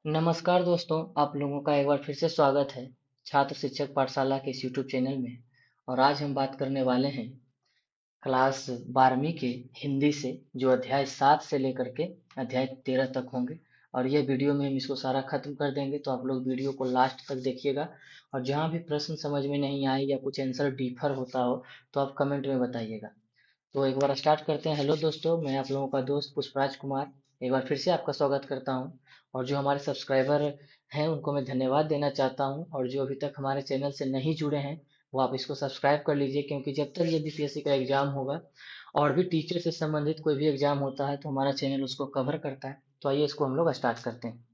नमस्कार दोस्तों, आप लोगों का एक बार फिर से स्वागत है छात्र शिक्षक पाठशाला के इस यूट्यूब चैनल में। और आज हम बात करने वाले हैं क्लास 12वीं के हिंदी से, जो अध्याय 7 से लेकर के अध्याय 13 तक होंगे। और ये वीडियो में हम इसको सारा खत्म कर देंगे, तो आप लोग वीडियो को लास्ट तक देखिएगा। और जहाँ भी प्रश्न समझ में नहीं आए या कुछ आंसर डिफर होता हो तो आप कमेंट में बताइएगा। तो एक बार स्टार्ट करते हैं। हेलो दोस्तों, मैं आप लोगों का दोस्त पुष्पराज कुमार एक बार फिर से आपका स्वागत करता हूं। और जो हमारे सब्सक्राइबर हैं उनको मैं धन्यवाद देना चाहता हूं, और जो अभी तक हमारे चैनल से नहीं जुड़े हैं वो आप इसको सब्सक्राइब कर लीजिए, क्योंकि जब तक ये बीपीएससी का एग्जाम होगा और भी टीचर से संबंधित कोई भी एग्जाम होता है तो हमारा चैनल उसको कवर करता है। तो आइए इसको हम लोग स्टार्ट करते हैं।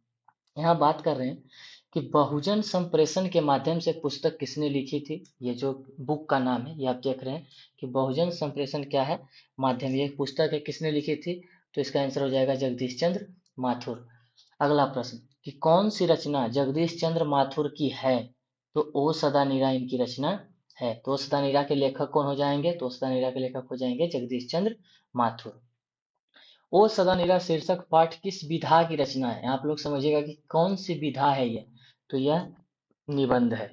यहाँ बात कर रहे हैं कि बहुजन संप्रेषण के माध्यम से पुस्तक किसने लिखी थी। ये जो बुक का नाम है, ये आप देख रहे हैं कि बहुजन संप्रेषण क्या है, माध्यम। ये पुस्तक है, किसने लिखी थी? तो इसका आंसर हो जाएगा जगदीश चंद्र माथुर। अगला प्रश्न कि कौन सी रचना जगदीश चंद्र माथुर की है? तो ओ सदा नीरा इनकी रचना है। तो ओ सदा नीरा के लेखक कौन हो जाएंगे? तो ओ सदा नीरा के लेखक हो जाएंगे जगदीश चंद्र माथुर। ओ सदानीरा शीर्षक पाठ किस विधा की रचना है? आप लोग समझिएगा कि कौन सी विधा है ये। तो यह निबंध है।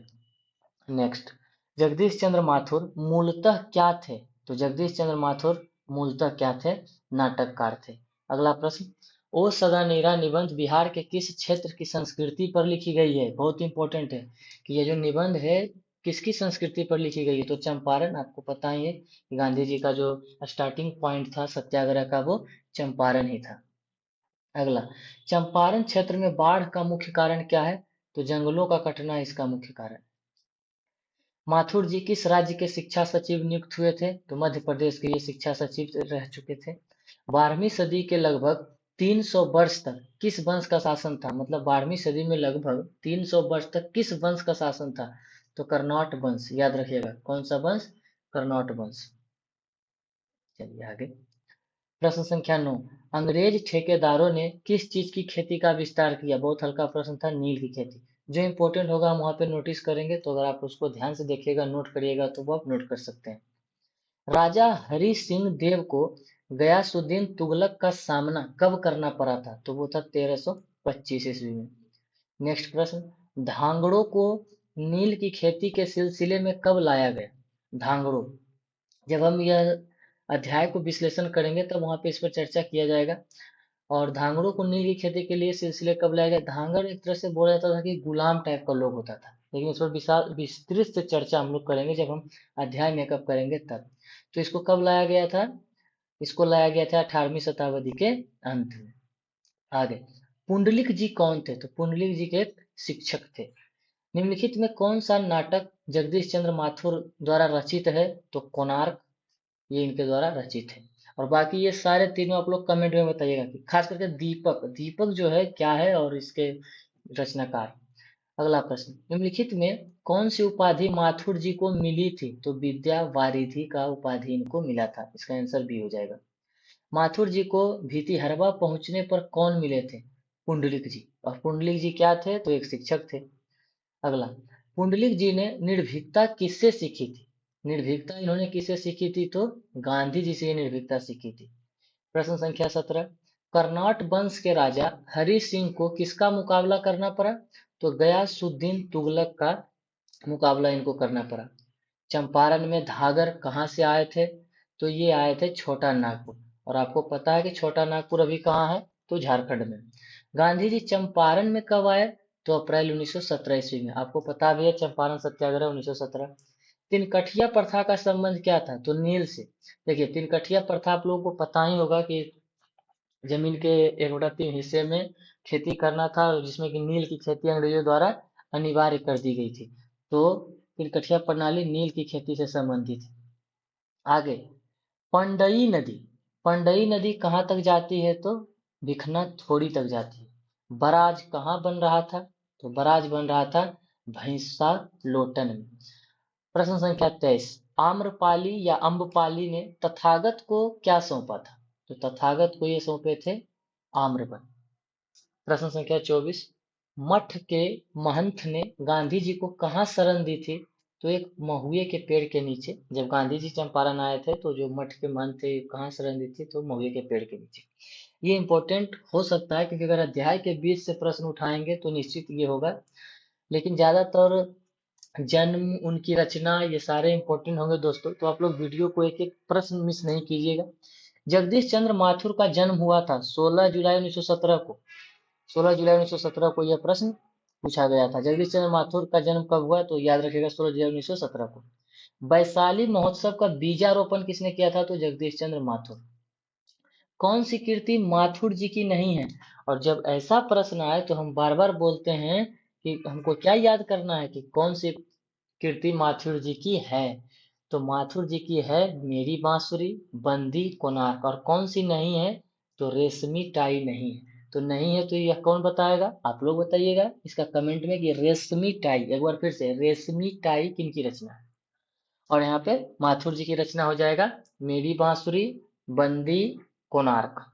नेक्स्ट, जगदीश चंद्र माथुर मूलतः क्या थे? तो जगदीश चंद्र माथुर मूलतः क्या थे? नाटककार थे। अगला प्रश्न, ओ सदानीरा निबंध बिहार के किस क्षेत्र की संस्कृति पर लिखी गई है? बहुत इंपॉर्टेंट है कि ये जो निबंध है किसकी संस्कृति पर लिखी गई है। तो चंपारण, आपको पता ही है कि गांधी जी का जो स्टार्टिंग पॉइंट था सत्याग्रह का वो चंपारण ही था। अगला, चंपारण क्षेत्र में बाढ़ का मुख्य कारण क्या है? तो जंगलों का कटना इसका मुख्य कारण। माथुर जी किस राज्य के शिक्षा सचिव नियुक्त हुए थे? तो मध्य प्रदेश के ये शिक्षा सचिव रह चुके थे। 12वीं सदी के लगभग 300 वर्ष तक किस वंश का शासन था? मतलब 12वीं सदी में लगभग 300 वर्ष तक किस वंश का शासन था? तो कर्नाट वंश। याद रखिएगा, कौन सा वंश? कर्नाट वंश। चलिए आगे। प्रश्न संख्या 9, अंग्रेज ठेकेदारों ने किस चीज की खेती का विस्तार किया? बहुत हल्का प्रश्न था, नील की खेती। जो इंपॉर्टेंट होगा हम वहां पे नोटिस करेंगे, तो अगर आप उसको ध्यान से देखिएगा, नोट करिएगा, तो वो आप नोट कर सकते हैं। राजा हरि सिंह देव को गयासुद्दीन तुगलक का सामना कब करना पड़ा था? तो वो था 1325 ईस्वी में। नेक्स्ट प्रश्न, धांगड़ों को नील की खेती के सिलसिले में कब लाया गया? धांगड़ों, जब हम यह अध्याय को विश्लेषण करेंगे तब वहां पे इस पर चर्चा किया जाएगा। और धांगड़ों को नील की खेती के लिए सिलसिले कब लाया गया? धांगड़ एक तरह से बोला जाता था कि गुलाम टाइप का लोग होता था, लेकिन इस पर विशाल विस्तृत से चर्चा हम लोग करेंगे जब हम अध्याय मेकअप करेंगे तब। तो इसको कब लाया गया था? इसको लाया गया था 18वीं शताब्दी के अंत में। आगे, पुंडलिक जी कौन थे? तो पुंडलिक जी के एक शिक्षक थे। निम्नलिखित में कौन सा नाटक जगदीश चंद्र माथुर द्वारा रचित है? तो कोणार्क, ये इनके द्वारा रचित है। और बाकी ये सारे तीनों आप लोग कमेंट में बताइएगा कि खास करके दीपक, दीपक जो है क्या है और इसके रचनाकार। अगला प्रश्न, निम्नलिखित में कौन सी उपाधि माथुर जी को मिली थी? तो विद्या वारिधि का उपाधि इनको मिला था। इसका आंसर बी हो जाएगा। माथुर जी को भीतिहरवा पहुंचने पर कौन मिले थे? पुंडलिक जी। और पुंडलिक जी क्या थे? तो एक शिक्षक थे। अगला, पुंडलिक जी ने निर्भीकता किससे सीखी थी? निर्भीकता इन्होंने किससे सीखी थी? तो गांधी जी से निर्भीकता सीखी थी। प्रश्न संख्या 17, कर्नाट वंश के राजा हरि सिंह को किसका मुकाबला करना पड़ा? तो गयासुद्दीन तुगलक का मुकाबला इनको करना पड़ा। चंपारण में धागर कहाँ से आए थे? तो ये आए थे छोटा नागपुर। और आपको पता है कि छोटा नागपुर अभी कहाँ है? तो झारखंड में। गांधी जी चंपारण में कब आए? तो अप्रैल 1917 ईस्वी में। आपको पता भी है चंपारण सत्याग्रह 1917। तिनकठिया प्रथा का संबंध क्या था? तो नील से। देखिए, तिनकठिया प्रथा आप लोगों को पता ही होगा कि जमीन के 1/3 हिस्से में खेती करना था, जिसमें कि नील की खेती अंग्रेजों द्वारा अनिवार्य कर दी गई थी। तो तिनकठिया प्रणाली नील की खेती से संबंधित है। आगे, पंडई नदी, पंडई नदी कहाँ तक जाती है? तो बिखना थोड़ी तक जाती है। बराज कहाँ बन रहा था? तो बराज बन रहा था भैंसा लोटन में। प्रश्न संख्या 23, आम्रपाली या अम्बपाली ने तथागत को क्या सौंपा था? तो तथागत को ये सौंपे थे आम्रपाली। प्रश्न संख्या 24, मठ के महंत ने गांधी जी को कहाँ शरण दी थी? तो एक महुए के पेड़ के नीचे, जब गांधी जी चंपारण आए थे तो जो मठ के महंत थे कहाँ शरण दी थी, तो महुए के पेड़ के नीचे। ये इंपॉर्टेंट हो सकता है क्योंकि अगर अध्याय के बीच से प्रश्न उठाएंगे तो निश्चित ये होगा, लेकिन ज्यादातर जन्म, उनकी रचना, ये सारे इंपॉर्टेंट होंगे दोस्तों, तो आप लोग वीडियो को एक एक प्रश्न मिस नहीं कीजिएगा। जगदीश चंद्र माथुर का जन्म हुआ था 16 जुलाई 1917 को। 16 जुलाई 1917 को यह प्रश्न पूछा गया था। जगदीश चंद्र माथुर का जन्म कब हुआ, तो याद रखिएगा 16 जुलाई 1917 को। वैशाली महोत्सव का बीजारोपण किसने किया था, तो जगदीश चंद्र माथुर। कौन सी कीर्ति माथुर जी की नहीं है, और जब ऐसा प्रश्न आए तो हम बार बार बोलते हैं कि हमको क्या याद करना है कि कौन सी कीर्ति माथुर जी की है। तो माथुर जी की है मेरी बांसुरी, बंदी, कोणार्क। और कौन सी नहीं है, तो रेशमी टाई नहीं है। तो नहीं है तो यह कौन बताएगा, आप लोग बताइएगा इसका कमेंट में कि रेशमी टाई, एक बार फिर से, रेशमी टाई किनकी रचना है। और यहाँ पे माथुर जी की रचना हो जाएगा मेरी बांसुरी, बंदी, कोणार्क।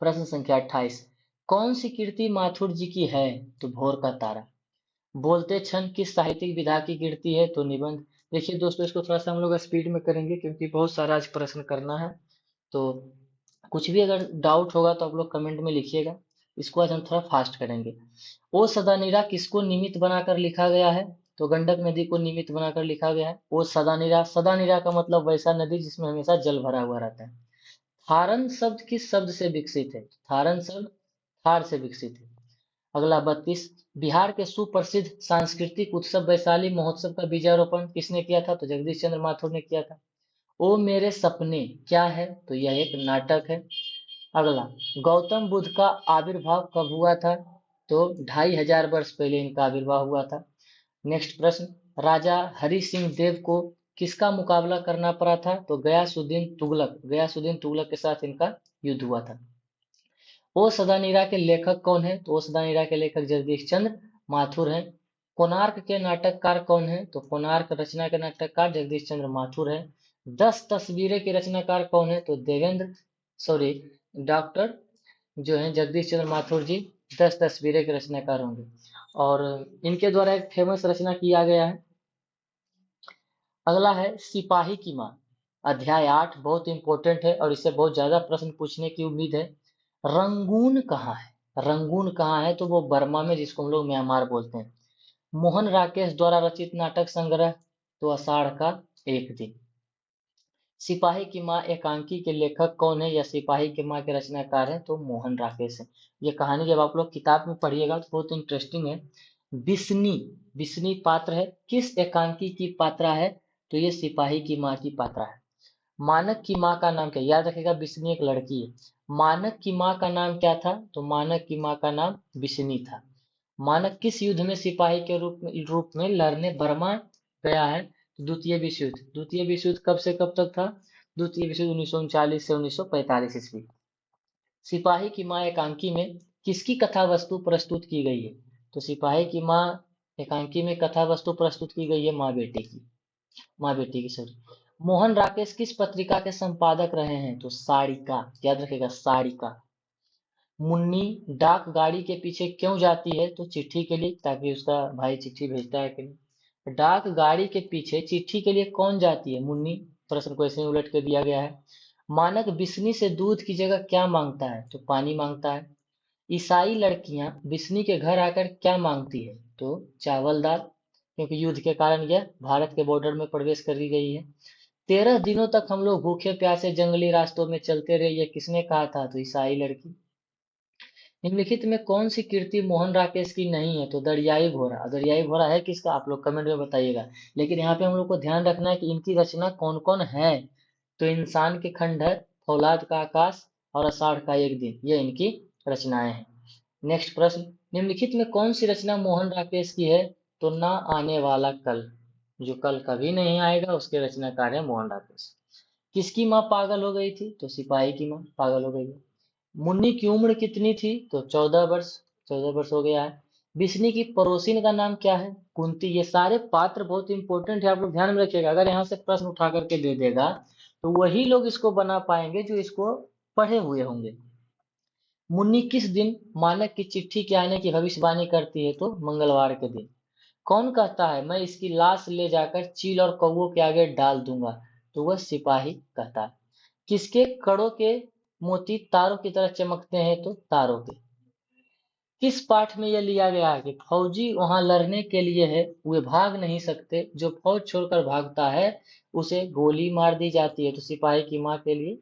प्रश्न संख्या 28, कौन सी कीर्ति माथुर जी की है, तो भोर का तारा। बोलते क्षण किस साहित्यिक विधा की कीर्ति है, तो निबंध। देखिए दोस्तों, इसको थोड़ा सा हम लोग स्पीड में करेंगे क्योंकि बहुत सारा आज प्रश्न करना है। तो कुछ भी अगर डाउट होगा तो आप लोग कमेंट में लिखिएगा। इसको आज हम थोड़ा फास्ट करेंगे। ओ सदानीरा किसको निमित्त बनाकर लिखा गया है, तो गंडक नदी को निमित्त बनाकर लिखा गया है। ओ सदानीरा, सदानीरा का मतलब वैसा नदी जिसमें हमेशा जल भरा हुआ रहता है। थारन शब्द किस शब्द से विकसित है, थारन शब्द थार से विकसित है। अगला 32, बिहार के सुप्रसिद्ध सांस्कृतिक उत्सव वैशाली महोत्सव का बीजारोपण किसने किया था, तो जगदीश चंद्र माथुर ने किया था। ओ मेरे सपने क्या है, तो यह एक नाटक है। अगला, गौतम बुद्ध का आविर्भाव कब हुआ था, तो 2500 वर्ष पहले इनका आविर्भाव हुआ था। नेक्स्ट प्रश्न, राजा हरि सिंह देव को किसका मुकाबला करना पड़ा था, तो गयासुद्दीन तुगलक, गयासुद्दीन तुगलक के साथ इनका युद्ध हुआ था। ओ सदानीरा के लेखक कौन है, तो ओ सदानीरा के लेखक जगदीश चंद्र माथुर हैं। कोणार्क के नाटककार कौन है, तो कोणार्क रचना के नाटककार जगदीश चंद्र माथुर है। 10 तस्वीरें के रचनाकार कौन है, तो देवेंद्र, सॉरी, डॉक्टर जो है जगदीश चंद्र माथुर जी 10 तस्वीरें के रचनाकार होंगे। और इनके द्वारा एक फेमस रचना किया गया है। अगला है सिपाही की माँ, अध्याय 8, बहुत इंपॉर्टेंट है और इससे बहुत ज्यादा प्रश्न पूछने की उम्मीद है। रंगून कहाँ है, रंगून कहाँ है, तो वो बर्मा में, जिसको हम लोग म्यांमार बोलते हैं। मोहन राकेश द्वारा रचित नाटक संग्रह, तो आषाढ़ का एक दिन। सिपाही की माँ एकांकी के लेखक कौन है, या सिपाही की माँ के रचनाकार हैं, तो मोहन राकेश है। ये कहानी जब आप लोग किताब में पढ़िएगा तो बहुत इंटरेस्टिंग है। बिस्नी, बिस्नी पात्र है, किस एकांकी की पात्रा है, तो ये सिपाही की माँ की पात्रा है। मानक की माँ का नाम क्या, याद रखेगा बिस्नी एक लड़की है। मानक की माँ का नाम क्या था, तो मानक की माँ का नाम बिस्नी था। मानक किस युद्ध में सिपाही के रूप में लड़ने बर्मा गया है, तो द्वितीय विश्व युद्ध। द्वितीय विश्व युद्ध कब से कब तक था, द्वितीय विश्व युद्ध 1939 से 1945 ईस्वी। सिपाही की माँ एकांकी में किसकी कथा वस्तु प्रस्तुत की गई है, तो सिपाही की माँ एकांकी में कथा वस्तु प्रस्तुत की गई है माँ बेटी की, माँ बेटी की सॉरी। मोहन राकेश किस पत्रिका के संपादक रहे हैं, तो साड़िका, याद रखेगा साड़िका। मुन्नी डाक गाड़ी के पीछे क्यों जाती है, तो चिट्ठी के लिए, ताकि उसका भाई चिट्ठी भेजता है कि नहीं। डाक गाड़ी के पीछे चिट्ठी के लिए कौन जाती है, मुन्नी। प्रश्न को ऐसे ही उलट के दिया गया है। मानक बिस्नी से दूध की जगह क्या मांगता है, तो पानी मांगता है। ईसाई लड़कियां बिस्नी के घर आकर क्या मांगती है, तो चावल दाल, क्योंकि युद्ध के कारण यह भारत के बॉर्डर में प्रवेश कर गई है। 13 दिनों तक हम लोग भूखे प्यासे जंगली रास्तों में चलते रहे, यह किसने कहा था, तो ईसाई लड़की। निम्नलिखित में कौन सी कीर्ति मोहन राकेश की नहीं है, तो दरियाई घोड़ा। दरियाई घोड़ा है किसका, आप लोग कमेंट में बताइएगा। लेकिन यहाँ पे हम लोग को ध्यान रखना है कि इनकी रचना कौन कौन है। तो इंसान के खंडहर, फौलाद का आकाश और आषाढ़ का एक दिन, ये इनकी रचनाएं हैं। नेक्स्ट प्रश्न, निम्नलिखित में कौन सी रचना मोहन राकेश की है, तो ना आने वाला कल, जो कल कभी नहीं आएगा उसके रचनाकार है मोहन राकेश। किसकी माँ पागल हो गई थी, तो सिपाही की माँ पागल हो गई है। मुन्नी की उम्र कितनी थी, तो 14 वर्ष, 14 वर्ष हो गया है। बिस्नी की पड़ोसिन का नाम क्या है, कुंती। ये सारे पात्र बहुत इंपॉर्टेंट है, आप लोग ध्यान में रखिएगा। अगर यहाँ से प्रश्न उठा करके दे देगा तो वही लोग इसको बना पाएंगे जो इसको पढ़े हुए होंगे। मुन्नी किस दिन मानक की चिट्ठी के आने की भविष्यवाणी करती है, तो मंगलवार के दिन। कौन कहता है मैं इसकी लाश ले जाकर चील और कौवों के आगे डाल दूंगा? तो वह सिपाही कहता है। किसके कड़ों के मोती तारों की तरह चमकते हैं? तो तारों के। किस पाठ में यह लिया गया है कि फौजी वहां लड़ने के लिए है, वे भाग नहीं सकते, जो फौज छोड़कर भागता है उसे गोली मार दी जाती है? तो सिपाही की माँ के लिए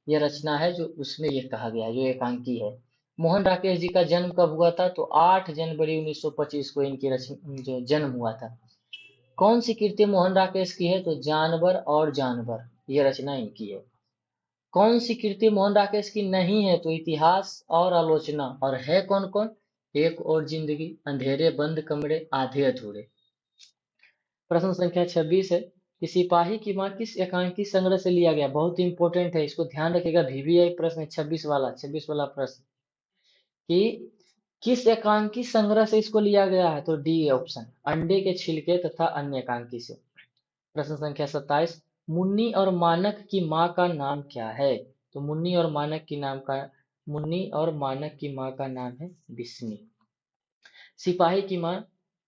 यह रचना है जो उसमें यह कहा गया है, जो एकांकी है। मोहन राकेश जी का जन्म कब हुआ था? तो 8 जनवरी 1925 को इनकी रचना जो जन्म हुआ था। कौन सी कृति मोहन राकेश की है? तो जानवर और जानवर, यह रचना इनकी है। कौन सी कृति मोहन राकेश की नहीं है? तो इतिहास और आलोचना। और है कौन कौन? एक और जिंदगी, अंधेरे बंद कमरे, आधे अधूरे। प्रश्न संख्या 26 है कि सिपाही की मां किस एकांकी संग्रह से लिया गया? बहुत इंपॉर्टेंट है, इसको ध्यान रखिएगा। VVI प्रश्न 26 वाला प्रश्न कि किस एकांकी संग्रह से इसको लिया गया है? तो डी ऑप्शन, अंडे के छिलके तथा अन्य एकांकी से। प्रश्न संख्या 27, मुन्नी और मानक की माँ का नाम क्या है? तो मुन्नी और मानक की माँ का नाम है बिस्मी। सिपाही की माँ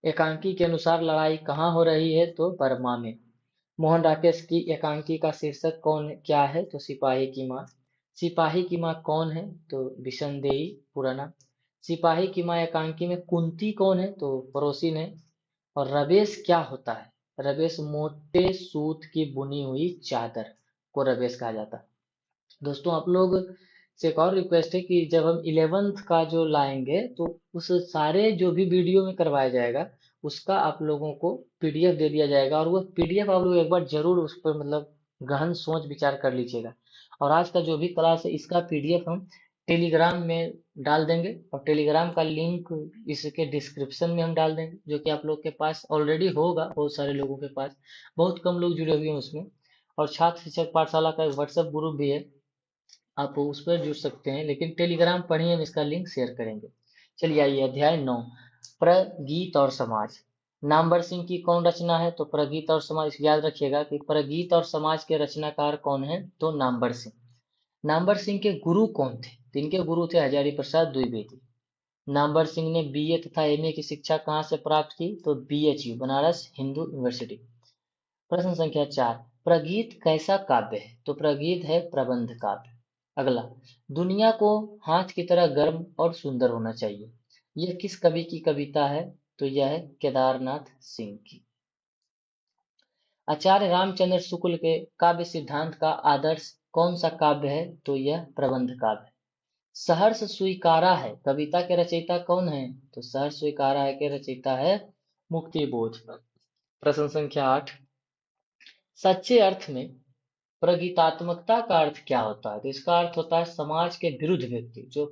एकांकी के अनुसार लड़ाई कहाँ हो रही है? तो बर्मा में। मोहन राकेश की एकांकी का शीर्षक क्या है? तो सिपाही की माँ। सिपाही की माँ कौन है? तो बिशनदेई पुराना। सिपाही की माँ एकांकी में कुंती कौन है? तो पड़ोसिन है। और रवेश क्या होता है? रवेश मोटे सूत की बुनी हुई चादर को रवेश कहा जाता है। दोस्तों आप लोग से एक और रिक्वेस्ट है कि जब हम 11th का जो लाएंगे तो उस सारे जो भी वीडियो में करवाया जाएगा उसका आप लोगों को PDF दे दिया जाएगा, और वो PDF आप लोग एक बार जरूर उस पर मतलब गहन सोच विचार कर लीजिएगा। और आज का जो भी क्लास है इसका PDF हम टेलीग्राम में डाल देंगे, और टेलीग्राम का लिंक इसके डिस्क्रिप्शन में हम डाल देंगे, जो कि आप लोग के पास ऑलरेडी होगा, बहुत सारे लोगों के पास। बहुत कम लोग जुड़े हुए हैं उसमें। और छात्र शिक्षक पाठशाला का एक व्हाट्सएप ग्रुप भी है, आप उस पर जुड़ सकते हैं, लेकिन टेलीग्राम पढ़िए, हम इसका लिंक शेयर करेंगे। चलिए आइए, अध्याय 9, प्रगीत और समाज। नामवर सिंह की कौन रचना है? तो प्रगीत और समाज। याद रखिएगा कि प्रगीत और समाज के रचनाकार कौन है? तो नामवर सिंह। नामवर सिंह के गुरु कौन थे? तो इनके गुरु थे हजारी प्रसाद द्विवेदी। नामवर सिंह ने BA तथा MA की शिक्षा कहाँ से प्राप्त की? तो BHU, बनारस हिंदू यूनिवर्सिटी। प्रश्न संख्या 4, प्रगीत कैसा काव्य है? तो प्रगीत है प्रबंध काव्य। अगला, दुनिया को हाथ की तरह गर्म और सुंदर होना चाहिए, यह किस कवि की कविता है? तो यह है केदारनाथ सिंह की। आचार्य रामचंद्र शुक्ल के काव्य सिद्धांत का आदर्श कौन सा काव्य है? तो यह प्रबंध काव्य है। सहर्ष स्वीकारा है कविता के रचयिता कौन है? तो सहर्ष स्वीकारा है के रचयिता है मुक्ति बोध। प्रश्न संख्या 8, सच्चे अर्थ में प्रगीतात्मकता का अर्थ क्या होता है? तो इसका अर्थ होता है समाज के विरुद्ध व्यक्ति। जो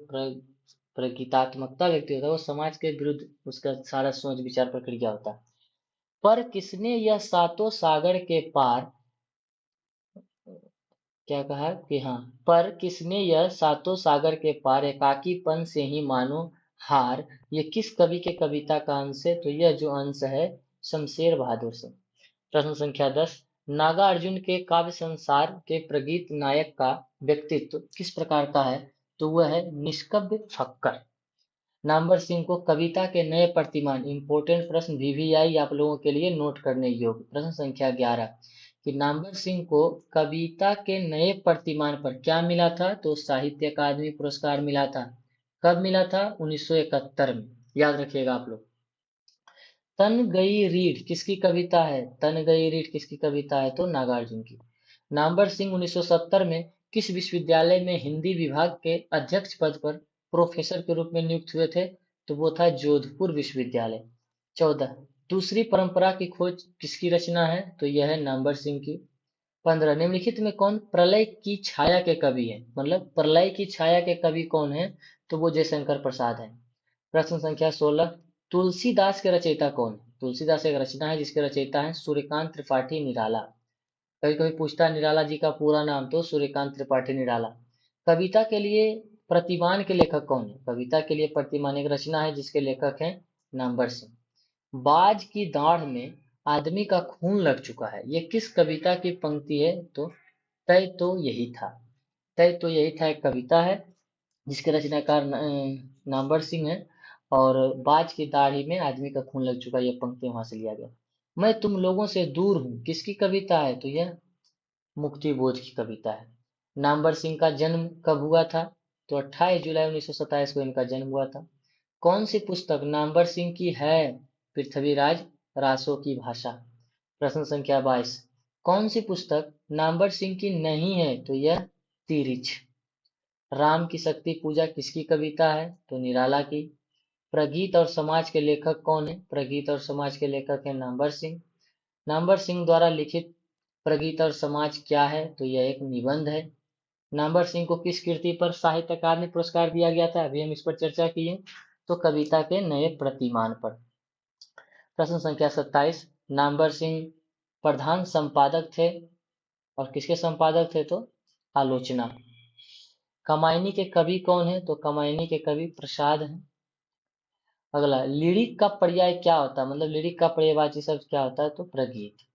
प्रगीतात्मकता व्यक्ति होता है वो समाज के विरुद्ध उसका सारा सोच विचार प्रक्रिया होता है। पर किसने यह सातों सागर के पार, क्या कहा कि हाँ, पर किसने यह सातों सागर के पार एकाकीपन से ही मानो हार, ये किस कवि के कविता का अंश है? तो यह जो अंश है शमशेर बहादुर से। प्रश्न संख्या 10, नागार्जुन के काव्य संसार के प्रगीत नायक का व्यक्तित्व किस प्रकार का है? तो वह है निष्कव्य फक्कर। नामवर सिंह को कविता के नए प्रतिमान, इंपोर्टेंट प्रश्न VVI आप लोगों के लिए नोट करने योग्य। प्रश्न संख्या 11 कि नामवर सिंह को कविता के नए प्रतिमान पर क्या मिला था? तो साहित्य अकादमी पुरस्कार मिला था। कब मिला था? 1971 में। याद रखिएगा आप लोग। तन गई रीढ़ किसकी कविता है? तन गई रीढ़ किसकी कविता है? तो नागार्जुन की। नामवर सिंह 1970 में किस विश्वविद्यालय में हिंदी विभाग के अध्यक्ष पद पर प्रोफेसर के रूप में नियुक्त हुए थे? तो वो था जोधपुर विश्वविद्यालय। 14, दूसरी परंपरा की खोज किसकी रचना है? तो यह है नामवर सिंह की। 15, निम्नलिखित में कौन प्रलय की छाया के कवि है? मतलब प्रलय की छाया के कवि कौन है? तो वो जयशंकर प्रसाद है। प्रश्न संख्या 16, तुलसीदास के रचयिता कौन है? तुलसीदास एक रचना है जिसके रचयिता है सूर्यकांत त्रिपाठी निराला। कभी कभी पूछता है निराला जी का पूरा नाम, तो सूर्यकांत त्रिपाठी निराला। कविता के लिए प्रतिमान के लेखक कौन है? कविता के लिए प्रतिमान एक रचना है जिसके लेखक हैं नामवर सिंह। बाज की दाढ़ में आदमी का खून लग चुका है, ये किस कविता की पंक्ति है? तो तय तो यही था। तय तो यही था एक कविता है जिसके रचनाकार नामवर सिंह है। और बाज की दाढ़ी में आदमी का खून लग चुका, यह पंक्ति वहां से लिया गया। मैं तुम लोगों से दूर हूँ किसकी कविता है, तो यह मुक्ति बोध की कविता है। नामवर सिंह का जन्म कब हुआ था, तो 28 जुलाई 1927 को इनका जन्म हुआ था। कौन सी पुस्तक नामवर सिंह की है, पृथ्वीराज रासो की भाषा। प्रश्न संख्या 22, कौन सी पुस्तक नामवर सिंह की नहीं है, तो यह तिरिछ। राम की शक्ति पूजा किसकी कविता है, तो निराला की। प्रगीत और समाज के लेखक कौन है, प्रगीत और समाज के लेखक है नामवर सिंह। नामवर सिंह द्वारा लिखित प्रगीत और समाज क्या है, तो यह एक निबंध है। नामवर सिंह को किस कृति पर साहित्य अकादमी पुरस्कार दिया गया था, अभी हम इस पर चर्चा किए, तो कविता के नए प्रतिमान पर। प्रश्न संख्या 27, नामवर सिंह प्रधान संपादक थे, और किसके संपादक थे, तो आलोचना। कमायनी के कवि कौन है, तो कमायनी के कवि प्रसाद हैं। अगला, लिरिक का पर्याय क्या होता है, मतलब लिरिक का पर्यायवाची शब्द क्या होता है, तो प्रगीत।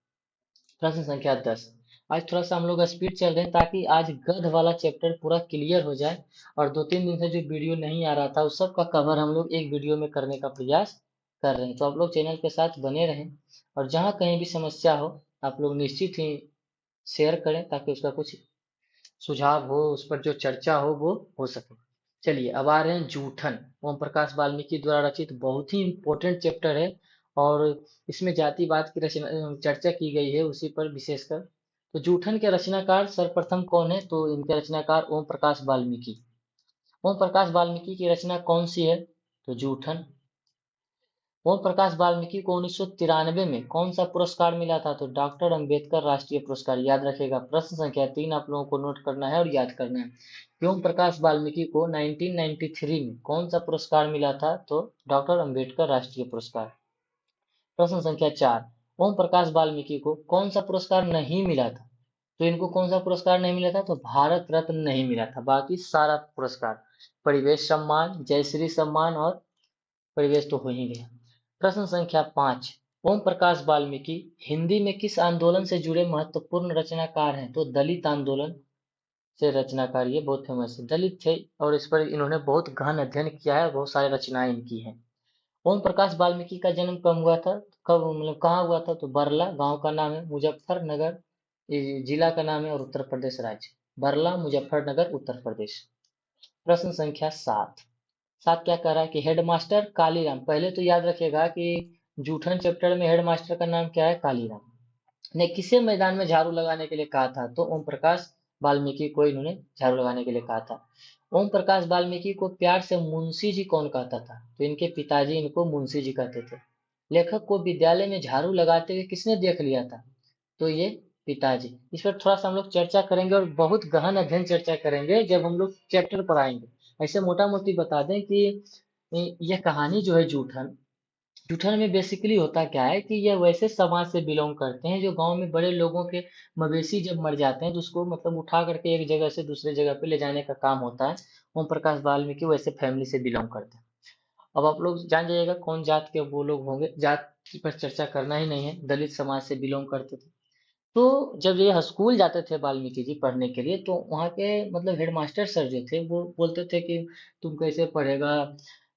प्रश्न संख्या 10, आज थोड़ा सा हम लोग स्पीड चल रहे हैं ताकि आज गद्य वाला चैप्टर पूरा क्लियर हो जाए, और 2-3 दिन से जो वीडियो नहीं आ रहा था उस सब का कवर हम लोग एक वीडियो में करने का प्रयास कर रहे हैं। तो आप लोग चैनल के साथ बने रहें, और जहाँ कहीं भी समस्या हो आप लोग निश्चित ही शेयर करें, ताकि उसका कुछ सुझाव हो, उस पर जो चर्चा हो वो हो सके। चलिए अब आ रहे हैं जूठन, ओम प्रकाश वाल्मीकि द्वारा रचित बहुत ही इंपॉर्टेंट चैप्टर है, और इसमें जातिवाद की रचना चर्चा की गई है उसी पर विशेषकर। तो जूठन के रचनाकार सर्वप्रथम कौन है, तो इनके रचनाकार ओम प्रकाश वाल्मीकि। ओम प्रकाश वाल्मीकि की रचना कौन सी है, तो जूठन। ओम प्रकाश वाल्मीकि को 1993 में कौन सा पुरस्कार मिला था, तो डॉक्टर अंबेडकर राष्ट्रीय पुरस्कार, याद रखेगा। प्रश्न संख्या 3 आप लोगों को नोट करना है और याद करना है कि ओम प्रकाश वाल्मीकि को 1993 में कौन सा पुरस्कार मिला था, तो डॉक्टर अंबेडकर राष्ट्रीय पुरस्कार। प्रश्न संख्या 4, ओम प्रकाश वाल्मीकि को कौन सा पुरस्कार नहीं मिला था, तो इनको कौन सा पुरस्कार नहीं मिला था, तो भारत रत्न नहीं मिला था, बाकी सारा पुरस्कार, परिवेश सम्मान, जयश्री सम्मान और परिवेश तो हो ही गया। प्रश्न संख्या 5, ओम प्रकाश वाल्मीकि हिंदी में किस आंदोलन से जुड़े महत्वपूर्ण रचनाकार हैं, तो दलित आंदोलन से रचनाकार, ये बहुत फेमस है, दलित थे और इस पर इन्होंने बहुत गहन अध्ययन किया है, बहुत सारी रचनाएं इनकी हैं। ओम प्रकाश वाल्मीकि का जन्म कब हुआ था, कब मतलब कहाँ हुआ था, तो बरला गांव का नाम है, मुजफ्फरनगर जिला का नाम है, और उत्तर प्रदेश राज्य, बरला मुजफ्फरनगर उत्तर प्रदेश। प्रश्न संख्या 7, 7 क्या कह रहा है कि हेडमास्टर कालीराम, पहले तो याद रखिएगा कि जूठन चैप्टर में हेडमास्टर का नाम क्या है, कालीराम, ने किसे मैदान में झाड़ू लगाने के लिए कहा था, तो ओम प्रकाश वाल्मीकि को इन्होंने झाड़ू लगाने के लिए कहा था। ओम प्रकाश वाल्मीकि को प्यार से मुंशी जी कौन कहता था, तो इनके पिताजी इनको मुंशी जी कहते थे। लेखक को विद्यालय में झाड़ू लगाते हुए किसने देख लिया था, तो ये पिताजी। इस पर थोड़ा सा हम लोग चर्चा करेंगे, और बहुत गहन अध्ययन चर्चा करेंगे जब हम लोग चैप्टर पर आएंगे। ऐसे मोटा मोटी बता दें कि यह कहानी जो है जूठन, जूठन में बेसिकली होता क्या है कि यह वैसे समाज से बिलोंग करते हैं जो गांव में बड़े लोगों के मवेशी जब मर जाते हैं तो उसको मतलब उठा करके एक जगह से दूसरे जगह पे ले जाने का काम होता है। ओम प्रकाश वाल्मीकि वैसे फैमिली से बिलोंग करते हैं। अब आप लोग जान जाइएगा कौन जात के वो लोग होंगे, जात पर चर्चा करना ही नहीं है, दलित समाज से बिलोंग करते थे। तो जब ये स्कूल जाते थे वाल्मीकि जी पढ़ने के लिए, तो वहाँ के मतलब हेडमास्टर सर जो थे वो बोलते थे कि तुम कैसे पढ़ेगा,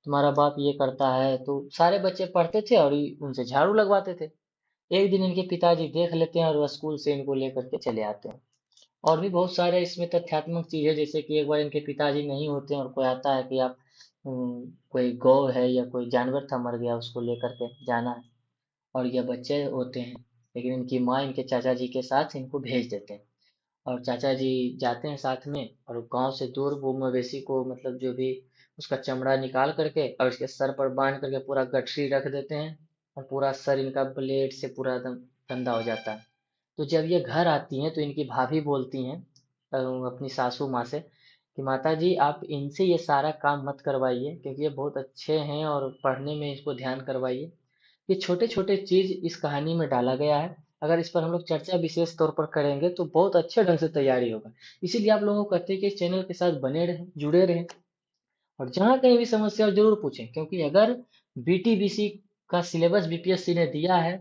तुम्हारा बाप ये करता है, तो सारे बच्चे पढ़ते थे और उनसे झाड़ू लगवाते थे। एक दिन इनके पिताजी देख लेते हैं और वह स्कूल से इनको लेकर के चले आते हैं। और भी बहुत सारे इसमें तथ्यात्मक चीज है, जैसे कि एक बार इनके पिताजी नहीं होते हैं और कोई आता है कि आप कोई गौ है या कोई जानवर था मर गया उसको लेकर के जाना है, और ये बच्चे होते हैं, लेकिन इनकी माँ इनके चाचा जी के साथ इनको भेज देते हैं, और चाचा जी जाते हैं साथ में, और गांव से दूर वो मवेशी को मतलब जो भी उसका चमड़ा निकाल करके और इसके सर पर बांध करके पूरा गठरी रख देते हैं, और पूरा सर इनका ब्लेड से पूरा एकदम गंदा हो जाता है। तो जब ये घर आती हैं तो इनकी भाभी बोलती हैं अपनी सासू माँ से कि माता जी आप इनसे ये सारा काम मत करवाइए, क्योंकि ये बहुत अच्छे हैं, और पढ़ने में इसको ध्यान करवाइए। ये छोटे छोटे चीज इस कहानी में डाला गया है, अगर इस पर हम लोग चर्चा विशेष तौर पर करेंगे तो बहुत अच्छे ढंग से तैयारी होगा। इसीलिए आप लोगों को कहते हैं कि इस चैनल के साथ बने रहें, जुड़े रहें, और जहाँ कहीं भी समस्या हो जरूर पूछें, क्योंकि अगर बीटीबीसी का सिलेबस बीपीएससी ने दिया है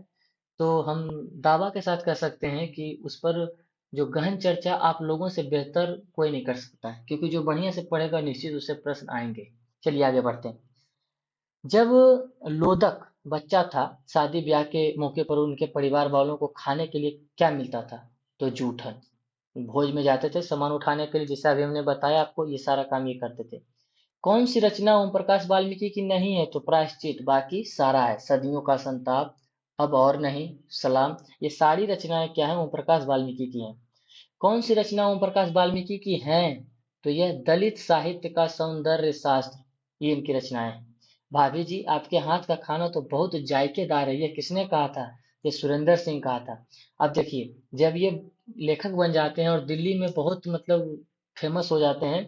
तो हम दावा के साथ कह सकते हैं कि उस पर जो गहन चर्चा आप लोगों से बेहतर कोई नहीं कर सकता है, क्योंकि जो बढ़िया से पढ़ेगा निश्चित उससे प्रश्न आएंगे। चलिए आगे बढ़ते हैं। जब लोदक बच्चा था, शादी ब्याह के मौके पर उनके परिवार वालों को खाने के लिए क्या मिलता था? तो जूठन। भोज में जाते थे सामान उठाने के लिए, जैसा अभी हमने बताया आपको, ये सारा काम ये करते थे। कौन सी रचना ओम प्रकाश वाल्मीकि की नहीं है? तो प्रायश्चित, बाकी सारा है। सदियों का संताप, अब और नहीं, सलाम, ये सारी रचनाएं क्या है? ओम प्रकाश वाल्मीकि की हैं। कौन सी रचना ओम प्रकाश वाल्मीकि की हैं? तो यह दलित साहित्य का सौंदर्य शास्त्र, ये इनकी रचनाएं हैं। भाभी जी, आपके हाथ का खाना तो बहुत जायकेदार है, ये किसने कहा था? ये सुरेंद्र सिंह कहा था। अब देखिए, जब ये लेखक बन जाते हैं और दिल्ली में बहुत मतलब फेमस हो जाते हैं,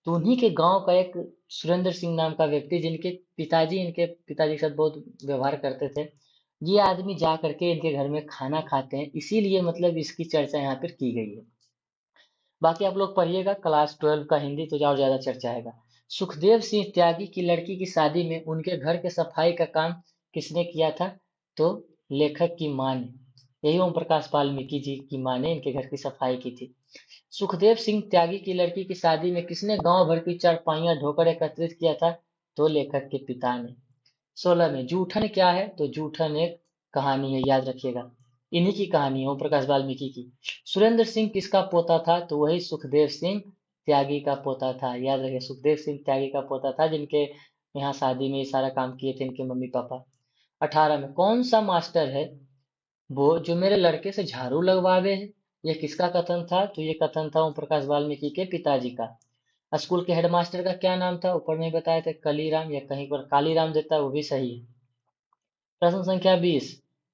तो उन्हीं के गांव का एक सुरेंद्र सिंह नाम का व्यक्ति, जिनके पिताजी इनके पिताजी के साथ बहुत व्यवहार करते थे, ये आदमी जा करके इनके घर में खाना खाते हैं, इसीलिए मतलब इसकी चर्चा यहाँ पर की गई है। बाकी आप लोग पढ़िएगा क्लास 12 का हिंदी, तो और ज्यादा चर्चा आएगा। सुखदेव सिंह त्यागी की लड़की की शादी में उनके घर के सफाई का काम किसने किया था? तो लेखक की माँ ने। यही ओम प्रकाश वाल्मीकि जी की माँ ने इनके घर की सफाई की थी। सुखदेव सिंह त्यागी की लड़की की शादी में किसने गांव भर की चारपाइयां ढोकर एकत्रित किया था? तो लेखक के पिता ने। 16 में जूठन क्या है? तो जूठन एक कहानी है, याद रखिएगा। इन्हीं की कहानी है, ओम प्रकाश वाल्मीकि की। सुरेंद्र सिंह किसका पोता था? तो वही सुखदेव सिंह त्यागी का पोता था, याद रखिए। सुखदेव सिंह त्यागी का पोता था, जिनके यहाँ शादी में ये सारा काम किए थे इनके मम्मी पापा। 18 में कौन सा मास्टर है वो जो मेरे लड़के से झाड़ू लगवावे है? ये किसका कथन था? तो ये कथन था ओम प्रकाश वाल्मीकि के पिताजी का। स्कूल के हेडमास्टर का क्या नाम था? ऊपर में ही बताए थे, कलीराम, या कहीं पर कालीराम देता है, वो भी सही है। प्रश्न संख्या 20,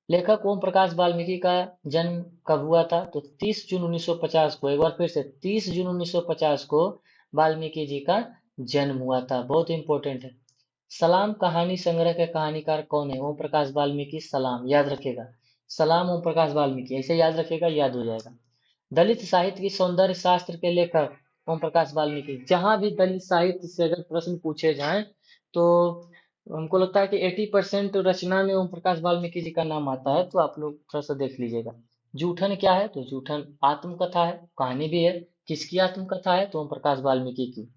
लेखक ओम प्रकाश वाल्मीकि का जन्म कब हुआ था? तो 30 जून 1950 को। एक बार फिर से, 30 जून 1950 को वाल्मीकि जी का जन्म हुआ था। बहुत इंपॉर्टेंट है। सलाम कहानी संग्रह के कहानीकार कौन है? ओम प्रकाश वाल्मीकि। सलाम, याद रखेगा। सलाम ओम प्रकाश वाल्मीकि, ऐसे याद रखेगा, याद हो जाएगा। दलित साहित्य की सौंदर्य शास्त्र के लेखक ओम प्रकाश वाल्मीकि। जहां भी दलित साहित्य से अगर प्रश्न पूछे जाएं, तो हमको लगता है कि 80% रचना में ओम प्रकाश वाल्मीकि जी का नाम आता है, तो आप लोग थोड़ा सा देख लीजिएगा। जूठन क्या है? तो जूठन आत्मकथा है, कहानी भी है। किसकी आत्मकथा है? तो ओम प्रकाश वाल्मीकि की।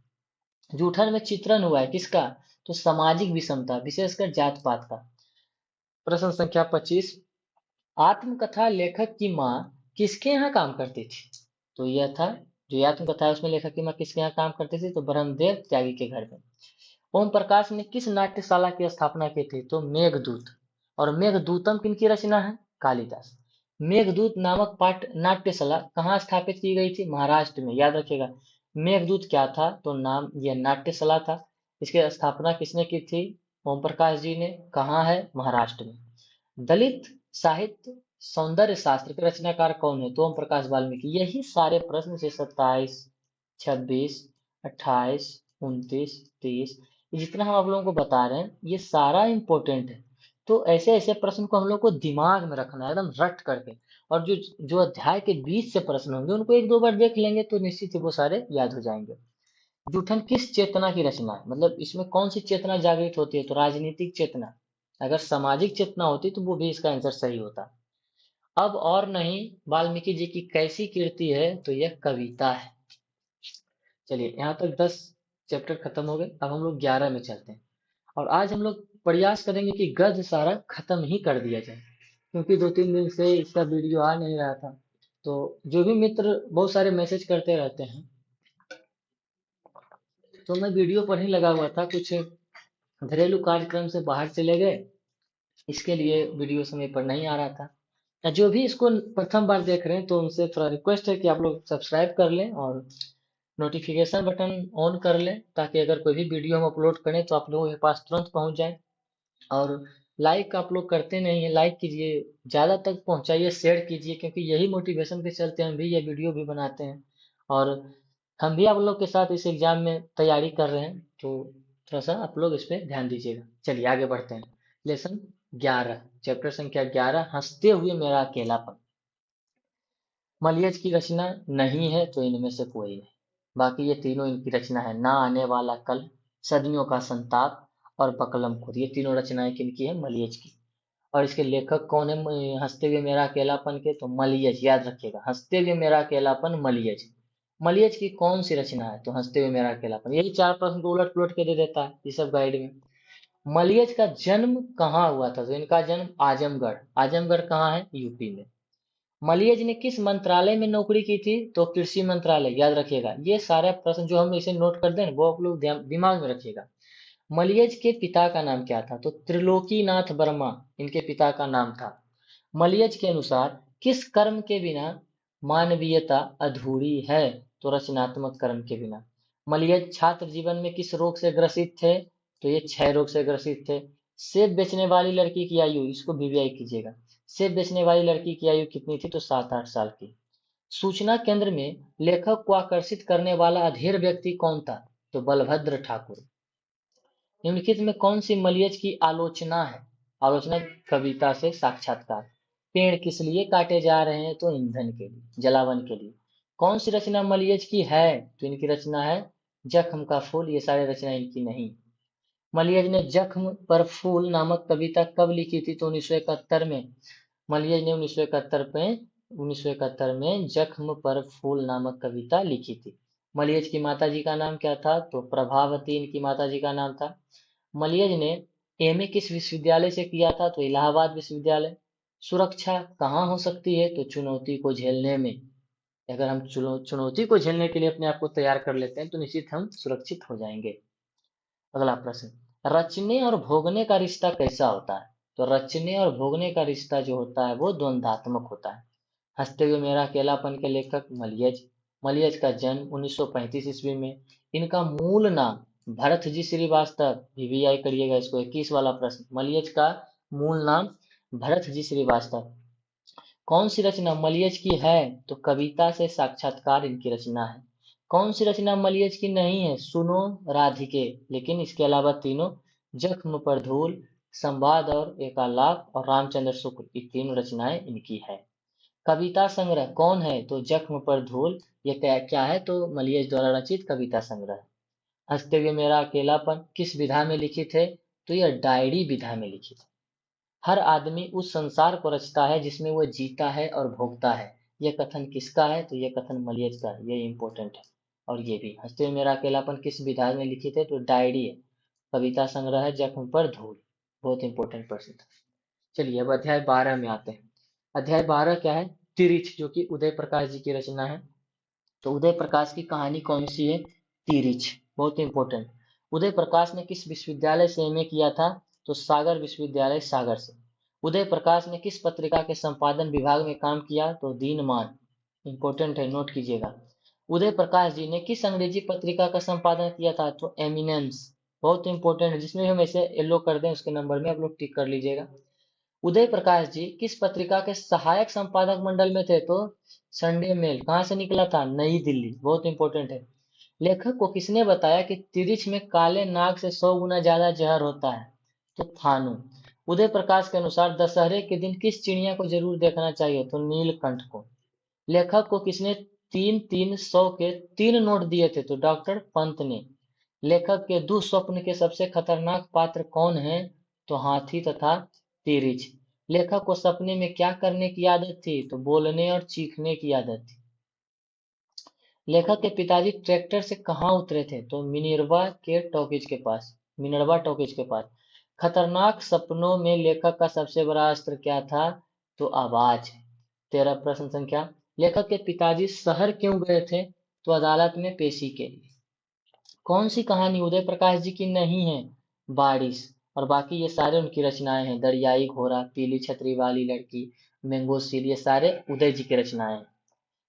जूठन में चित्रण हुआ है किसका? तो सामाजिक विषमता, विशेषकर जात पात का। प्रश्न संख्या 25, आत्मकथा लेखक की माँ किसके यहाँ काम करती थी? तो यह था, जो ये आत्मकथा है उसमें लेखक की माँ किसके यहाँ काम करती थी? तो ब्रह्मदेव त्यागी के घर में। ओम प्रकाश ने किस नाट्यशाला की स्थापना की थी? तो मेघदूत। और मेघदूतम किनकी रचना है? कालिदास। मेघदूत नामक पाठ नाट्यशाला कहाँ स्थापित की गई थी? महाराष्ट्र में, याद रखिएगा। मेघदूत क्या था? तो नाम, यह नाट्यशाला था। इसकी स्थापना किसने की थी? ओम प्रकाश जी ने। कहाँ है? महाराष्ट्र में। दलित साहित्य सौंदर्य शास्त्र के रचनाकार कौन है? तो ओम प्रकाश वाल्मीकि। यही सारे प्रश्न से 27, 26, 28, 29, 30, ये जितना हम आप लोगों को बता रहे हैं, ये सारा इंपॉर्टेंट है। तो ऐसे ऐसे प्रश्न को हम लोग को दिमाग में रखना है, एकदम रट करके। और जो जो अध्याय के बीच से प्रश्न होंगे, उनको एक दो बार देख लेंगे तो निश्चित ही वो सारे याद हो जाएंगे। जूठन किस चेतना की रचना है? मतलब इसमें कौन सी चेतना जागृत होती है? तो राजनीतिक चेतना। अगर सामाजिक चेतना होती तो वो भी इसका आंसर सही होता। अब और नहीं, वाल्मीकि जी की कैसी कीर्ति है? तो यह कविता है। चलिए, यहाँ तक 10 चैप्टर खत्म हो गए। अब हम लोग 11 में चलते हैं। और आज हम लोग प्रयास करेंगे कि गद्य सारा खत्म ही कर दिया जाए, क्योंकि 2-3 दिन से इसका वीडियो आ नहीं रहा था। तो जो भी मित्र बहुत सारे मैसेज करते रहते हैं, तो मैं वीडियो पर ही लगा हुआ था। कुछ घरेलू कार्यक्रम से बाहर चले गए, इसके लिए वीडियो समय पर नहीं आ रहा था। या जो भी इसको प्रथम बार देख रहे हैं, तो उनसे थोड़ा रिक्वेस्ट है कि आप लोग सब्सक्राइब कर लें और नोटिफिकेशन बटन ऑन कर लें, ताकि अगर कोई भी वीडियो हम अपलोड करें तो आप लोगों के पास तुरंत पहुंच जाए। और लाइक आप लोग करते नहीं है, लाइक कीजिए, ज़्यादा तक पहुंचाइए, शेयर कीजिए, क्योंकि यही मोटिवेशन के चलते हम भी ये वीडियो भी बनाते हैं। और हम भी आप लोग के साथ इस एग्जाम में तैयारी कर रहे हैं, तो थोड़ा सा आप लोग इस पर ध्यान दीजिएगा। चलिए आगे बढ़ते हैं। लेसन 11, चैप्टर संख्या 11, हंसते हुए मेरा अकेलापन। मलियज की रचना नहीं है, तो इनमें से कोई नहीं। बाकी ये तीनों इनकी रचना है। ना आने वाला कल, सदियों का संताप और बकलम खुद, ये तीनों रचनाएं किनकी है? मलियज की। और इसके लेखक कौन है हंसते हुए मेरा अकेलापन के? तो मलियज, याद रखिएगा। हंसते हुए मेरा अकेलापन, मलियज। मलियज की कौन सी रचना है? तो हंसते हुए मेरा अकेलापन। यही चार प्रश्न को उलट पुलट के दे देता है ये सब गाइड में। मलियज का जन्म कहाँ हुआ था? तो इनका जन्म आजमगढ़, आजमगढ़ कहाँ है? यूपी में। मलियज ने किस मंत्रालय में नौकरी की थी? तो कृषि मंत्रालय, याद रखिएगा। ये सारे प्रश्न जो हम इसे नोट कर दें वो आप लोग दिमाग में रखिएगा। मलियज के पिता का नाम क्या था? तो त्रिलोकीनाथ वर्मा इनके पिता का नाम था। मलियज के अनुसार किस कर्म के बिना मानवीयता अधूरी है? तो रचनात्मक कर्म के बिना। मलियज छात्र जीवन में किस रोग से ग्रसित थे? तो ये क्षय रोग से ग्रसित थे। सेब बेचने वाली लड़की की आयु, इसको वीवीआई कीजिएगा, सेब बेचने वाली लड़की की आयु कितनी थी? तो 7-8 साल की। सूचना केंद्र में लेखक को आकर्षित करने वाला अधेड़ व्यक्ति कौन था? तो बलभद्र ठाकुर। निम्नलिखित में कौन सी मलियज की आलोचना है? आलोचना, कविता से साक्षात्कार। पेड़ किस लिए काटे जा रहे हैं? तो ईंधन के लिए, जलावन के लिए। कौन सी रचना मलियज की है? तो इनकी रचना है जख्म का फूल। ये सारी रचना इनकी नहीं। मलियज ने जख्म पर फूल नामक कविता कब लिखी थी? तो 1971 में। मलियज ने 1971 में जख्म पर फूल नामक कविता लिखी थी। मलियज की माताजी का नाम क्या था? तो प्रभावती इनकी माताजी का नाम था। मलियज ने एमए किस विश्वविद्यालय से किया था? तो इलाहाबाद विश्वविद्यालय। सुरक्षा कहाँ हो सकती है? तो चुनौती को झेलने में। अगर हम चुनौती को झेलने के लिए अपने आप को तैयार कर लेते हैं तो निश्चित हम सुरक्षित हो जाएंगे। अगला प्रश्न, रचने और भोगने का रिश्ता कैसा होता है? तो रचने और भोगने का रिश्ता जो होता है वो द्वंद्वात्मक होता है। हंसते हुए मेरा अकेलापन के लेखक मलियज। मलियज का जन्म 1935 ईस्वी में। इनका मूल नाम भरत जी श्रीवास्तव, वीवीआई करिएगा इसको, 21 वाला प्रश्न। मलियज का मूल नाम भरत जी श्रीवास्तव। कौन सी रचना मलियज की है? तो कविता से साक्षात्कार इनकी रचना है। कौन सी रचना मलियज की नहीं है? सुनो राधिके। लेकिन इसके अलावा तीनों, जख्म पर धूल, संवाद और एकालाप और रामचंद्र शुक्ल, ये तीनों रचनाएं इनकी है। कविता संग्रह कौन है? तो जख्म पर धूल। ये क्या है? तो मलियज द्वारा रचित कविता संग्रह। हंसते हुए मेरा अकेलापन किस विधा में लिखित है? तो यह डायरी विधा में लिखित है। हर आदमी उस संसार को रचता है जिसमें वह जीता है और भोगता है। यह कथन किसका है? तो यह कथन मलियज का है। ये इंपॉर्टेंट है। और ये भी, हंसते हुए मेरा अकेलापन किस विधा में लिखित है? तो डायरी है। कविता संग्रह है जख्म पर धूल। बहुत इंपॉर्टेंट प्रश्न था। चलिए अब अध्याय 12 में आते हैं। अध्याय 12 क्या है? तिरिछ, जो कि उदय प्रकाश जी की रचना है। तो उदय प्रकाश की कहानी कौन सी है? तिरिछ। बहुत इंपॉर्टेंट। उदय प्रकाश ने किस विश्वविद्यालय से एमए किया था? तो सागर विश्वविद्यालय, सागर से। उदय प्रकाश ने किस पत्रिका के संपादन विभाग में काम किया? तो दीनमान। इंपॉर्टेंट है, नोट कीजिएगा। उदय प्रकाश जी ने किस अंग्रेजी पत्रिका का संपादन किया था? तो एमिनेंस। बहुत इंपॉर्टेंट है, जिसमें हम ऐसे येलो कर दें उसके नंबर में आप लोग टिक कर लीजिएगा। उदय प्रकाश जी किस पत्रिका के सहायक संपादक मंडल में थे? तो संडे मेल। कहाँ से निकला था? नई दिल्ली। बहुत इंपॉर्टेंट है। लेखक को किसने बताया कि तिरिछ में काले नाग से 100 गुना ज्यादा जहर होता है? तो थानू। उदय प्रकाश के अनुसार दशहरे के दिन किस चिड़िया को जरूर देखना चाहिए? तो नीलकंठ को। लेखक को किसने 3-3 100 के 3 नोट दिए थे? तो डॉक्टर पंत ने। लेखक के दुःस्वप्न के सबसे खतरनाक पात्र कौन है? तो हाथी तथा तिरिछ। लेखक को सपने में क्या करने की आदत थी? तो बोलने और चीखने की आदत थी। लेखक के पिताजी ट्रैक्टर से कहाँ उतरे थे? तो मिनर्वा के टॉकीज के पास, मिनर्वा टॉकीज के पास। खतरनाक सपनों में लेखक का सबसे बड़ा अस्त्र क्या था? तो आवाज। 13 प्रश्न संख्या, लेखक के पिताजी शहर क्यों गए थे? तो अदालत में पेशी के लिए। कौन सी कहानी उदय प्रकाश जी की नहीं है? बारिश। और बाकी ये सारे उनकी रचनाएं हैं। दरियाई घोड़ा, पीली छतरी वाली लड़की, मैंगो सील, ये सारे उदय जी की रचनाएं हैं।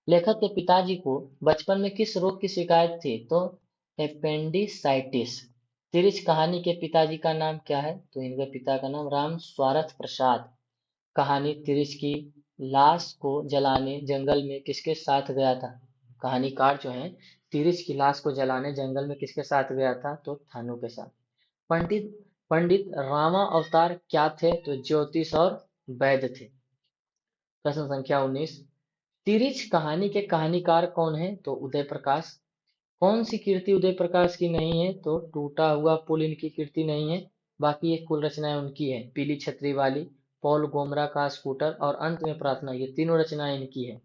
लेखक के पिताजी को बचपन में किस रोग की शिकायत थी? तो एपेंडिसाइटिस। तिरिछ कहानी के पिताजी का नाम क्या है? तो इनके पिता का नाम राम स्वारथ प्रसाद। कहानी तिरिछ की लाश को जलाने जंगल में किसके साथ गया था? कहानीकार जो है तिरिछ की लाश को जलाने जंगल में किसके साथ गया था? तो थानू के साथ। पंडित पंडित रामा अवतार क्या थे? तो ज्योतिष और वैद्य थे। प्रश्न संख्या 19, तिरिछ कहानी के कहानीकार कौन है? तो उदय प्रकाश। कौन सी कीर्ति उदय प्रकाश की नहीं है? तो टूटा हुआ पुल इनकी कीर्ति नहीं है। बाकी ये कुल रचनाएं उनकी है। पीली छतरी वाली, पॉल गोमरा का स्कूटर और अंत में प्रार्थना, ये तीनों रचनाएं इनकी है।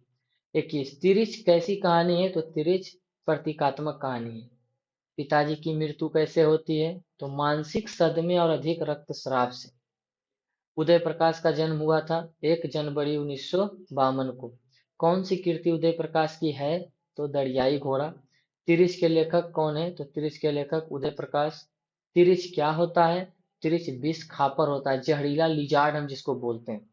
21, तिरिछ कैसी कहानी है? तो तिरिछ प्रतीकात्मक कहानी है। पिताजी की मृत्यु कैसे होती है? तो मानसिक सदमे और अधिक रक्तस्राव से। उदय प्रकाश का जन्म हुआ था 1 जनवरी 1952 को। कौन सी कृति उदय प्रकाश की है? तो दरियाई घोड़ा। तिरिच के लेखक कौन है? तो तिरिच के लेखक उदय प्रकाश। तिरिच क्या होता है? तिरिच विष खापर होता है, जहरीला लिजार्ड हम जिसको बोलते हैं।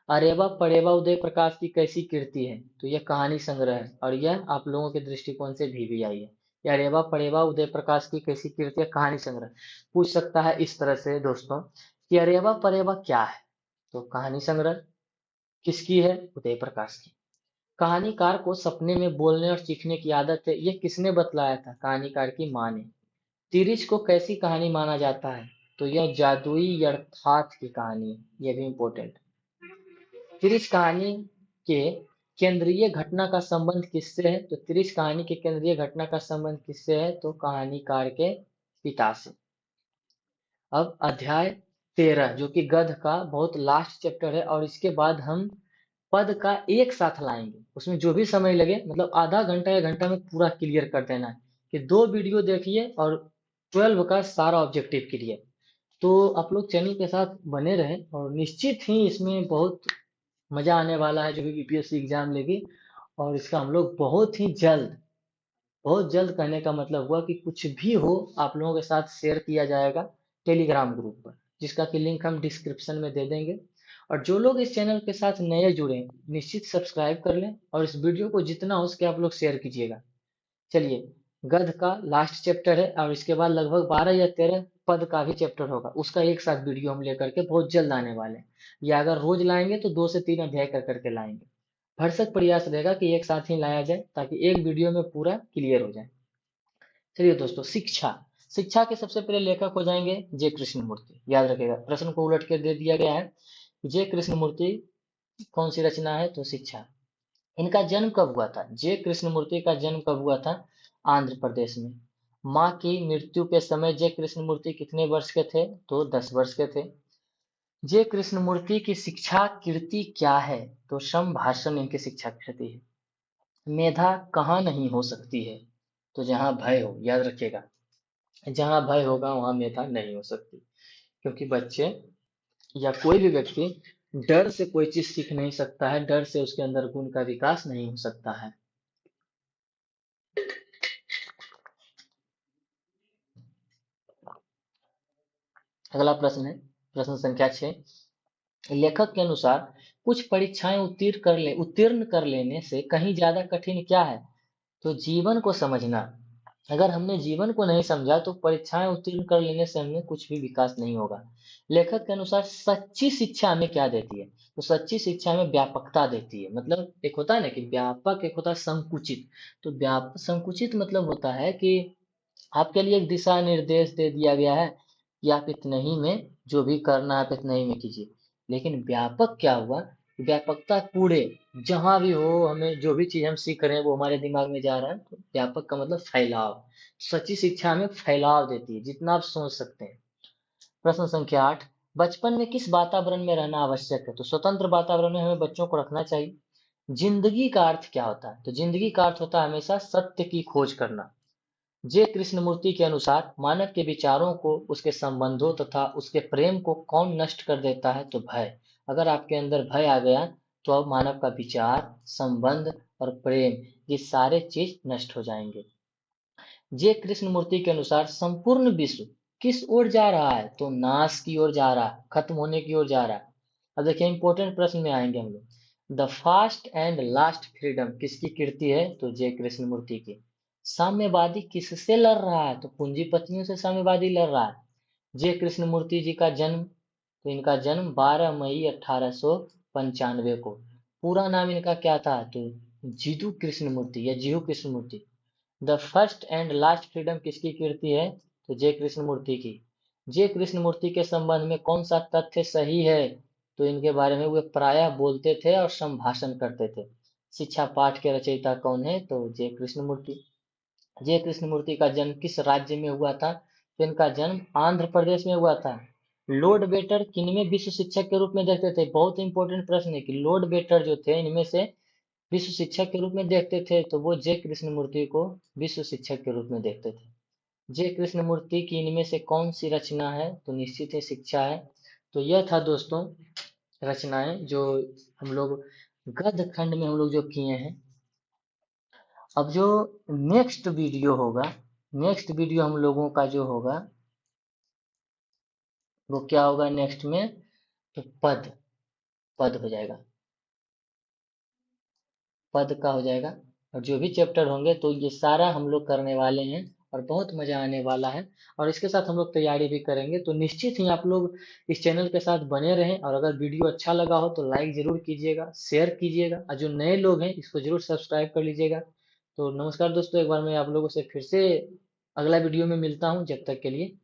अरेवा परेवा उदय प्रकाश की कैसी कृति है? तो यह कहानी संग्रह है, और यह आप लोगों के दृष्टिकोण से भी आई है। यह अरेवा परेवा उदय प्रकाश की कैसी कृति है? कहानी संग्रह। पूछ सकता है इस तरह से दोस्तों कि अरेवा परेवा क्या है? तो कहानी संग्रह। किसकी है? उदय प्रकाश की। कहानीकार को सपने में बोलने और सीखने की आदत है, यह किसने बतलाया था? कहानीकार की माँ ने। तिरिच को कैसी कहानी माना जाता है? तो यह जादुई यथार्थ की कहानी है, यह भी इंपॉर्टेंट। तिरिच कहानी के केंद्रीय घटना का संबंध किससे है? तो तिरिच कहानी के केंद्रीय घटना का संबंध किससे है? तो कहानीकार के पिता से। अब अध्याय 13 जो कि गध का बहुत लास्ट चैप्टर है, और इसके बाद हम पद का एक साथ लाएंगे। उसमें जो भी समय लगे, मतलब आधा घंटा या घंटा में पूरा क्लियर कर देना है कि 2 वीडियो देखिए और 12 का सारा ऑब्जेक्टिव क्लियर। तो आप लोग चैनल के साथ बने रहें, और निश्चित ही इसमें बहुत मजा आने वाला है जो भी बीपीएससी एग्जाम लेगी। और इसका हम लोग बहुत जल्द कहने का मतलब हुआ कि कुछ भी हो आप लोगों के साथ शेयर किया जाएगा टेलीग्राम ग्रुप पर, जिसका कि लिंक हम डिस्क्रिप्शन में दे देंगे। और जो लोग इस चैनल के साथ नए जुड़े हैं, निश्चित सब्सक्राइब कर लें, और इस वीडियो को जितना हो सके आप लोग शेयर कीजिएगा। चलिए, गध का लास्ट चैप्टर है, और इसके बाद लगभग 12 या 13 पद का भी चैप्टर होगा, उसका एक साथ वीडियो हम लेकर के बहुत जल्द आने वाले हैं। या अगर रोज लाएंगे तो 2 से 3 अध्याय कर करके लाएंगे। भरसक प्रयास रहेगा कि एक साथ ही लाया जाए, ताकि एक वीडियो में पूरा क्लियर हो जाए। चलिए दोस्तों, शिक्षा। शिक्षा के सबसे पहले लेखक हो जाएंगे जे कृष्णमूर्ति। याद रखिएगा, प्रश्न को उलट के दे दिया गया है। जे कृष्णमूर्ति कौन सी रचना है? तो शिक्षा। इनका जन्म कब हुआ था? जे कृष्णमूर्ति का जन्म कब हुआ था? आंध्र प्रदेश में। माँ की मृत्यु के समय जे कृष्णमूर्ति कितने वर्ष के थे? तो 10 वर्ष के थे। जे कृष्णमूर्ति की शिक्षा कीर्ति क्या है? तो संभाषण इनकी शिक्षा कीर्ति है। मेधा कहाँ नहीं हो सकती है? तो जहाँ भय हो। याद रखिएगा, जहाँ भय होगा वहां मेधा नहीं हो सकती, क्योंकि बच्चे या कोई भी व्यक्ति डर से कोई चीज सीख नहीं सकता है, डर से उसके अंदर गुण का विकास नहीं हो सकता है। अगला प्रश्न है प्रश्न संख्या 6। लेखक के अनुसार कुछ परीक्षाएं उत्तीर्ण कर लेने से कहीं ज्यादा कठिन क्या है? तो जीवन को समझना। अगर हमने जीवन को नहीं समझा तो परीक्षाएं उत्तीर्ण कर लेने से हमें कुछ भी विकास नहीं होगा। लेखक के अनुसार सच्ची शिक्षा हमें क्या देती है? तो सच्ची शिक्षा हमें व्यापकता देती है। मतलब एक होता है ना कि व्यापक, एक होता है संकुचित। तो व्यापक संकुचित मतलब होता है कि आपके लिए एक दिशा निर्देश दे दिया गया है कि आप इतने ही में जो भी करना है आप इतने ही में कीजिए। लेकिन व्यापक क्या हुआ? व्यापकता पूरे जहां भी हो, हमें जो भी चीज हम सीख रहे हैं वो हमारे दिमाग में जा रहा है। तो व्यापक का मतलब फैलाव। सच्ची शिक्षा हमें फैलाव देती है, जितना आप सोच सकते हैं। प्रश्न संख्या 8। बचपन में किस वातावरण में रहना आवश्यक है? तो स्वतंत्र वातावरण में हमें बच्चों को रखना चाहिए। जिंदगी का अर्थ क्या होता है? तो जिंदगी का अर्थ होता है हमेशा सत्य की खोज करना। जे कृष्णमूर्ति के अनुसार मानव के विचारों को, उसके संबंधों तथा उसके प्रेम को कौन नष्ट कर देता है? तो भय। अगर आपके अंदर भय आ गया तो अब मानव का विचार, संबंध और प्रेम, ये सारे चीज नष्ट हो जाएंगे। जे कृष्णमूर्ति के अनुसार संपूर्ण विश्व किस ओर जा रहा है? तो नाश की ओर जा रहा है, खत्म होने की ओर जा रहा है। अब देखिए, इंपॉर्टेंट प्रश्न में आएंगे हम लोग। The fast and last freedom किसकी कृति है? तो जे कृष्णमूर्ति की। साम्यवादी किससे लड़ रहा है? तो पूंजीपतियों से साम्यवादी लड़ रहा है। जे कृष्णमूर्ति जी का जन्म, तो इनका जन्म 12 मई 1895 को। पूरा नाम इनका क्या था? तो जीदू कृष्णमूर्ति या जीहू Krishnamurti. The first and last freedom किसकी कीर्ति है? तो जे कृष्णमूर्ति की। जे कृष्णमूर्ति के संबंध में कौन सा तथ्य सही है? तो इनके बारे में वे प्रायः बोलते थे और संभाषण करते थे। शिक्षा पाठ के रचयिता कौन है? तो जे कृष्णमूर्ति। जे कृष्णमूर्ति का जन्म किस राज्य में हुआ था? तो इनका जन्म आंध्र प्रदेश में हुआ था। लॉर्ड बेटर किनमें विश्व शिक्षक के रूप में देखते थे? बहुत इंपॉर्टेंट प्रश्न है कि लॉर्ड बेटर जो थे इनमें से विश्व शिक्षक के रूप में देखते थे, तो वो जे कृष्णमूर्ति को विश्व शिक्षक के रूप में देखते थे। जे कृष्णमूर्ति की इनमें से कौन सी रचना है? तो निश्चित है शिक्षा है। तो यह था दोस्तों रचनाएं जो हम लोग गद्य खंड में हम लोग जो किए हैं। अब जो नेक्स्ट वीडियो होगा, नेक्स्ट वीडियो हम लोगों का जो होगा वो क्या होगा नेक्स्ट में? तो पद, पद हो जाएगा, पद का हो जाएगा। और जो भी चैप्टर होंगे तो ये सारा हम लोग करने वाले हैं और बहुत मजा आने वाला है। और इसके साथ हम लोग तैयारी भी करेंगे। तो निश्चित ही आप लोग इस चैनल के साथ बने रहें, और अगर वीडियो अच्छा लगा हो तो लाइक जरूर कीजिएगा, शेयर कीजिएगा, और जो नए लोग हैं इसको जरूर सब्सक्राइब कर लीजिएगा। तो नमस्कार दोस्तों, एक बार मैं आप लोगों से फिर से अगला वीडियो में मिलता हूँ, जब तक के लिए